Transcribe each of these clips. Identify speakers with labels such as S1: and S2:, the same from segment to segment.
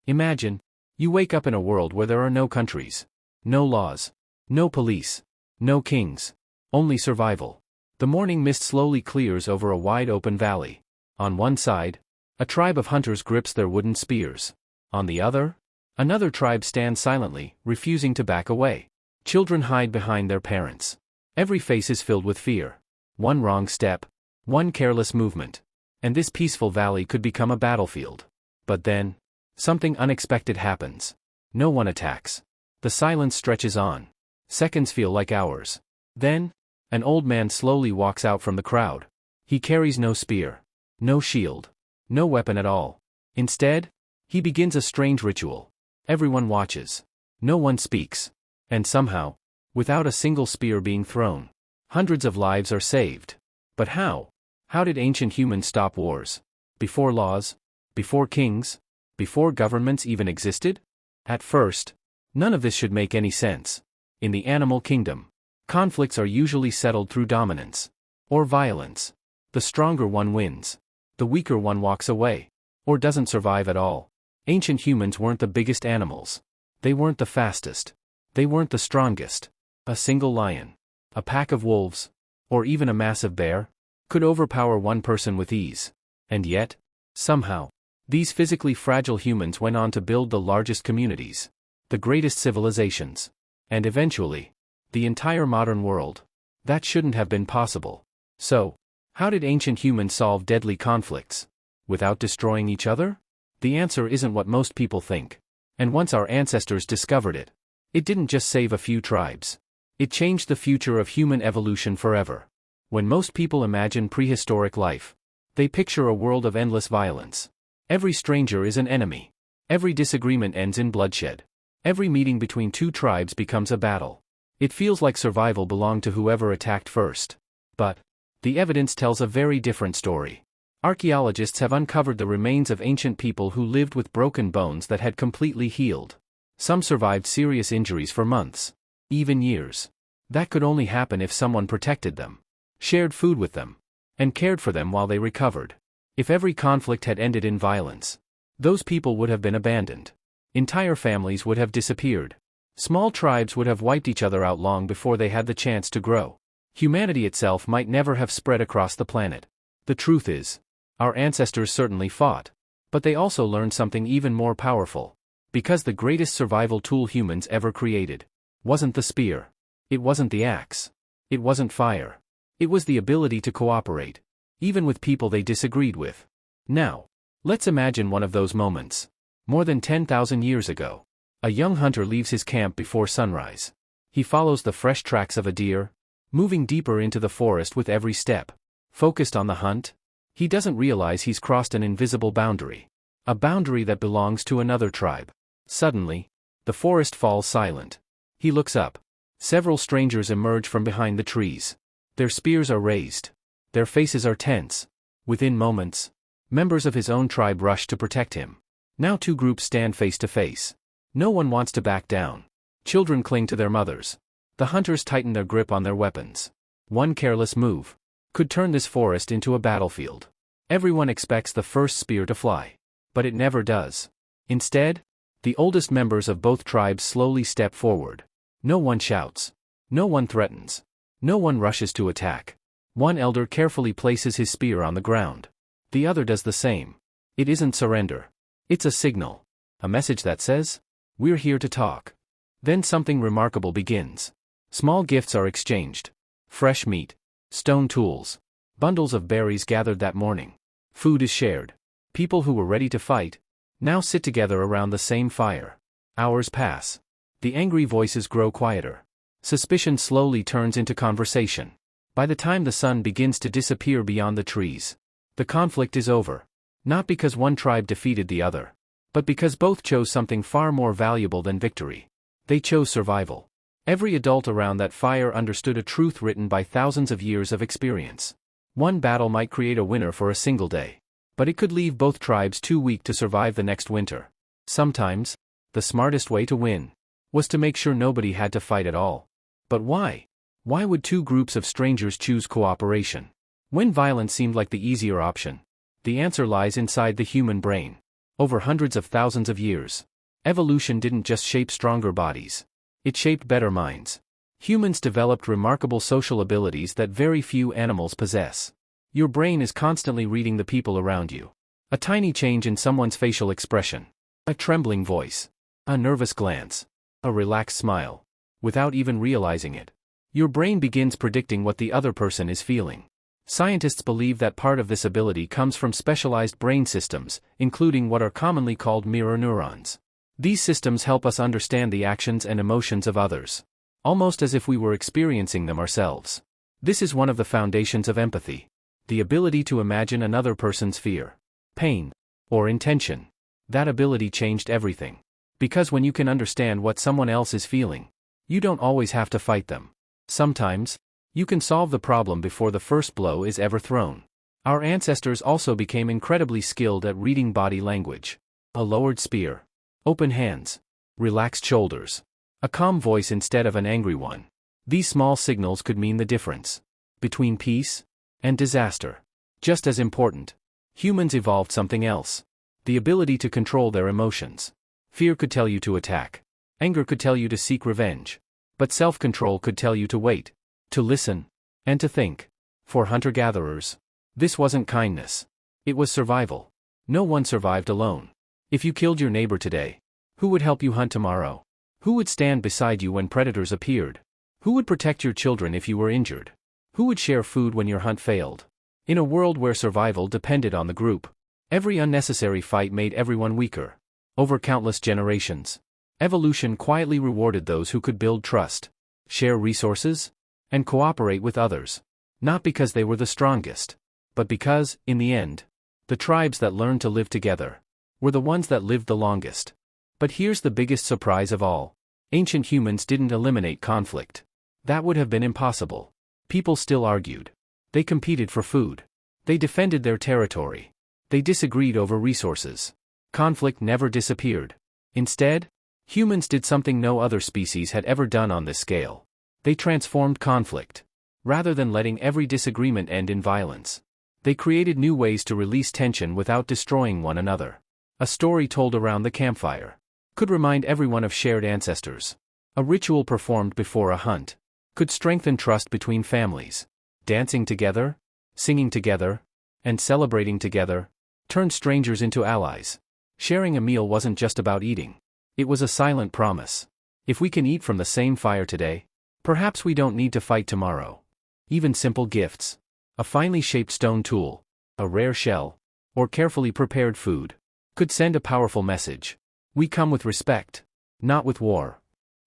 S1: Imagine, you wake up in a world where there are no countries, no laws, no police, no kings, only survival. The morning mist slowly clears over a wide open valley. On one side, a tribe of hunters grips their wooden spears. On the other, another tribe stands silently, refusing to back away. Children hide behind their parents. Every face is filled with fear. One wrong step, one careless movement, and this peaceful valley could become a battlefield. But then, something unexpected happens. No one attacks. The silence stretches on. Seconds feel like hours. Then, an old man slowly walks out from the crowd. He carries no spear, no shield, no weapon at all. Instead, he begins a strange ritual. Everyone watches. No one speaks. And somehow, without a single spear being thrown, hundreds of lives are saved. But how? How did ancient humans stop wars? Before laws? Before kings? Before governments even existed? At first, none of this should make any sense. In the animal kingdom, conflicts are usually settled through dominance or violence. The stronger one wins. The weaker one walks away, or doesn't survive at all. Ancient humans weren't the biggest animals. They weren't the fastest. They weren't the strongest. A single lion, a pack of wolves, or even a massive bear, could overpower one person with ease. And yet, somehow, these physically fragile humans went on to build the largest communities, the greatest civilizations, and eventually, the entire modern world. That shouldn't have been possible. So, how did ancient humans solve deadly conflicts? Without destroying each other? The answer isn't what most people think. And once our ancestors discovered it, it didn't just save a few tribes. It changed the future of human evolution forever. When most people imagine prehistoric life, they picture a world of endless violence. Every stranger is an enemy. Every disagreement ends in bloodshed. Every meeting between two tribes becomes a battle. It feels like survival belonged to whoever attacked first. But the evidence tells a very different story. Archaeologists have uncovered the remains of ancient people who lived with broken bones that had completely healed. Some survived serious injuries for months, even years. That could only happen if someone protected them, shared food with them, and cared for them while they recovered. If every conflict had ended in violence, those people would have been abandoned. Entire families would have disappeared. Small tribes would have wiped each other out long before they had the chance to grow. Humanity itself might never have spread across the planet. The truth is, our ancestors certainly fought, but they also learned something even more powerful. Because the greatest survival tool humans ever created wasn't the spear. It wasn't the axe. It wasn't fire. It was the ability to cooperate, even with people they disagreed with. Now, let's imagine one of those moments. More than 10,000 years ago, a young hunter leaves his camp before sunrise. He follows the fresh tracks of a deer, moving deeper into the forest with every step. Focused on the hunt, he doesn't realize he's crossed an invisible boundary. A boundary that belongs to another tribe. Suddenly, the forest falls silent. He looks up. Several strangers emerge from behind the trees. Their spears are raised. Their faces are tense. Within moments, members of his own tribe rush to protect him. Now two groups stand face to face. No one wants to back down. Children cling to their mothers. The hunters tighten their grip on their weapons. One careless move could turn this forest into a battlefield. Everyone expects the first spear to fly. But it never does. Instead, the oldest members of both tribes slowly step forward. No one shouts. No one threatens. No one rushes to attack. One elder carefully places his spear on the ground. The other does the same. It isn't surrender. It's a signal. A message that says, "We're here to talk." Then something remarkable begins. Small gifts are exchanged. Fresh meat, stone tools, bundles of berries gathered that morning. Food is shared. People who were ready to fight now sit together around the same fire. Hours pass. The angry voices grow quieter. Suspicion slowly turns into conversation. By the time the sun begins to disappear beyond the trees, the conflict is over. Not because one tribe defeated the other, but because both chose something far more valuable than victory. They chose survival. Every adult around that fire understood a truth written by thousands of years of experience. One battle might create a winner for a single day, but it could leave both tribes too weak to survive the next winter. Sometimes, the smartest way to win was to make sure nobody had to fight at all. But why? Why would two groups of strangers choose cooperation when violence seemed like the easier option? The answer lies inside the human brain. Over hundreds of thousands of years. Evolution didn't just shape stronger bodies. It shaped better minds. Humans developed remarkable social abilities that very few animals possess. Your brain is constantly reading the people around you. A tiny change in someone's facial expression. A trembling voice. A nervous glance. A relaxed smile. Without even realizing it, your brain begins predicting what the other person is feeling. Scientists believe that part of this ability comes from specialized brain systems, including what are commonly called mirror neurons. These systems help us understand the actions and emotions of others, almost as if we were experiencing them ourselves. This is one of the foundations of empathy. The ability to imagine another person's fear, pain, or intention. That ability changed everything. Because when you can understand what someone else is feeling, you don't always have to fight them. Sometimes, you can solve the problem before the first blow is ever thrown. Our ancestors also became incredibly skilled at reading body language. A lowered spear, open hands, relaxed shoulders, a calm voice instead of an angry one. These small signals could mean the difference between peace and disaster. Just as important, humans evolved something else. The ability to control their emotions. Fear could tell you to attack. Anger could tell you to seek revenge. But self-control could tell you to wait, to listen, and to think. For hunter-gatherers, this wasn't kindness. It was survival. No one survived alone. If you killed your neighbor today, who would help you hunt tomorrow? Who would stand beside you when predators appeared? Who would protect your children if you were injured? Who would share food when your hunt failed? In a world where survival depended on the group, every unnecessary fight made everyone weaker. Over countless generations, evolution quietly rewarded those who could build trust, share resources, and cooperate with others. Not because they were the strongest, but because, in the end, the tribes that learned to live together were the ones that lived the longest. But here's the biggest surprise of all. Ancient humans didn't eliminate conflict. That would have been impossible. People still argued. They competed for food. They defended their territory. They disagreed over resources. Conflict never disappeared. Instead, humans did something no other species had ever done on this scale. They transformed conflict. Rather than letting every disagreement end in violence, they created new ways to release tension without destroying one another. A story told around the campfire could remind everyone of shared ancestors. A ritual performed before a hunt could strengthen trust between families. Dancing together, singing together, and celebrating together turned strangers into allies. Sharing a meal wasn't just about eating. It was a silent promise. If we can eat from the same fire today, perhaps we don't need to fight tomorrow. Even simple gifts, a finely shaped stone tool, a rare shell, or carefully prepared food, could send a powerful message. We come with respect, not with war.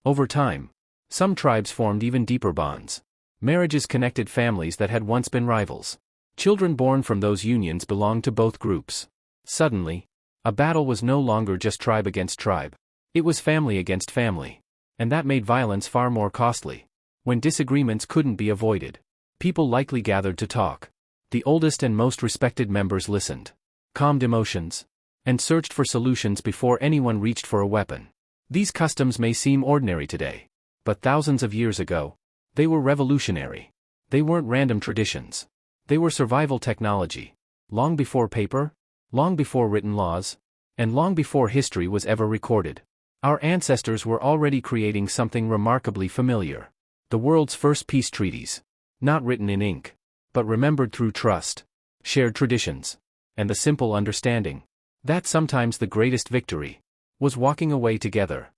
S1: Over time, some tribes formed even deeper bonds. Marriages connected families that had once been rivals. Children born from those unions belonged to both groups. Suddenly, a battle was no longer just tribe against tribe. It was family against family. And that made violence far more costly. When disagreements couldn't be avoided, people likely gathered to talk. The oldest and most respected members listened, calmed emotions, and searched for solutions before anyone reached for a weapon. These customs may seem ordinary today, but thousands of years ago, they were revolutionary. They weren't random traditions. They were survival technology. Long before paper, long before written laws, and long before history was ever recorded, our ancestors were already creating something remarkably familiar. The world's first peace treaties. Not written in ink, but remembered through trust, shared traditions, and the simple understanding that sometimes the greatest victory was walking away together.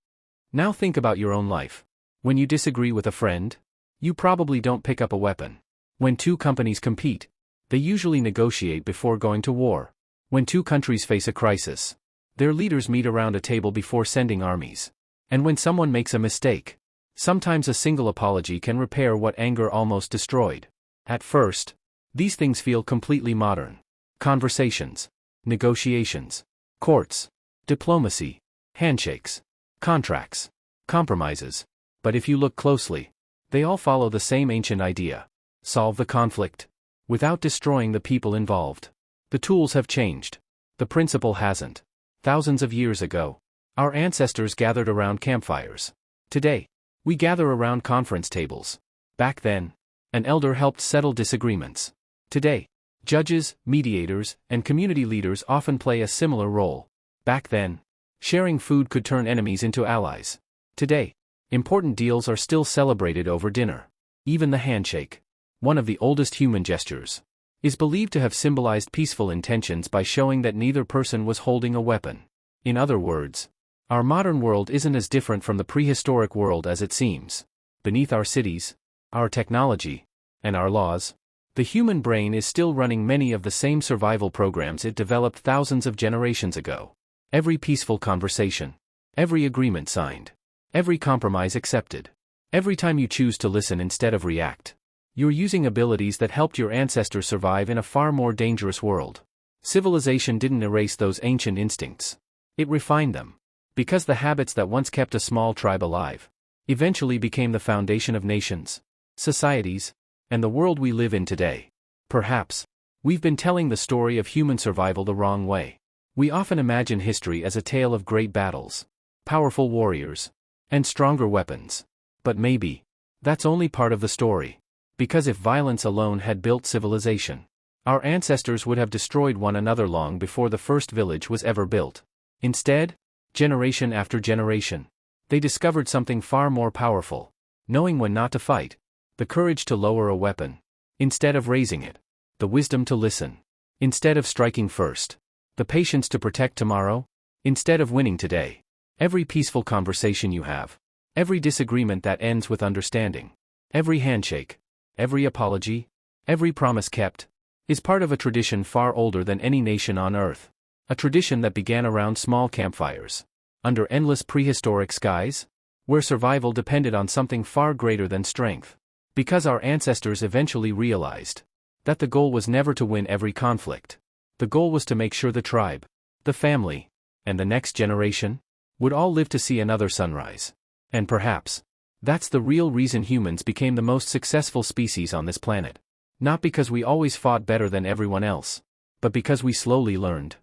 S1: Now think about your own life. When you disagree with a friend, you probably don't pick up a weapon. When two companies compete, they usually negotiate before going to war. When two countries face a crisis, their leaders meet around a table before sending armies. And when someone makes a mistake, sometimes a single apology can repair what anger almost destroyed. At first, these things feel completely modern. Conversations, negotiations, courts, diplomacy, handshakes, contracts, compromises. But if you look closely, they all follow the same ancient idea. Solve the conflict without destroying the people involved. The tools have changed. The principle hasn't. Thousands of years ago, our ancestors gathered around campfires. Today, we gather around conference tables. Back then, an elder helped settle disagreements. Today, judges, mediators, and community leaders often play a similar role. Back then, sharing food could turn enemies into allies. Today, important deals are still celebrated over dinner. Even the handshake, one of the oldest human gestures, is believed to have symbolized peaceful intentions by showing that neither person was holding a weapon. In other words, our modern world isn't as different from the prehistoric world as it seems. Beneath our cities, our technology, and our laws, the human brain is still running many of the same survival programs it developed thousands of generations ago. Every peaceful conversation, every agreement signed, every compromise accepted, every time you choose to listen instead of react, you're using abilities that helped your ancestors survive in a far more dangerous world. Civilization didn't erase those ancient instincts. It refined them. Because the habits that once kept a small tribe alive eventually became the foundation of nations, societies, and the world we live in today. Perhaps, we've been telling the story of human survival the wrong way. We often imagine history as a tale of great battles, powerful warriors, and stronger weapons. But maybe, that's only part of the story. Because if violence alone had built civilization, our ancestors would have destroyed one another long before the first village was ever built. Instead, generation after generation, they discovered something far more powerful: knowing when not to fight, the courage to lower a weapon instead of raising it, the wisdom to listen instead of striking first, the patience to protect tomorrow instead of winning today. Every peaceful conversation you have, every disagreement that ends with understanding, every handshake, every apology, every promise kept, is part of a tradition far older than any nation on earth. A tradition that began around small campfires, under endless prehistoric skies, where survival depended on something far greater than strength. Because our ancestors eventually realized that the goal was never to win every conflict. The goal was to make sure the tribe, the family, and the next generation would all live to see another sunrise. And perhaps, that's the real reason humans became the most successful species on this planet. Not because we always fought better than everyone else, but because we slowly learned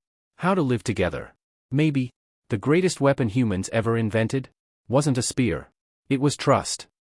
S1: how to live together. Maybe, the greatest weapon humans ever invented wasn't a spear. It was trust.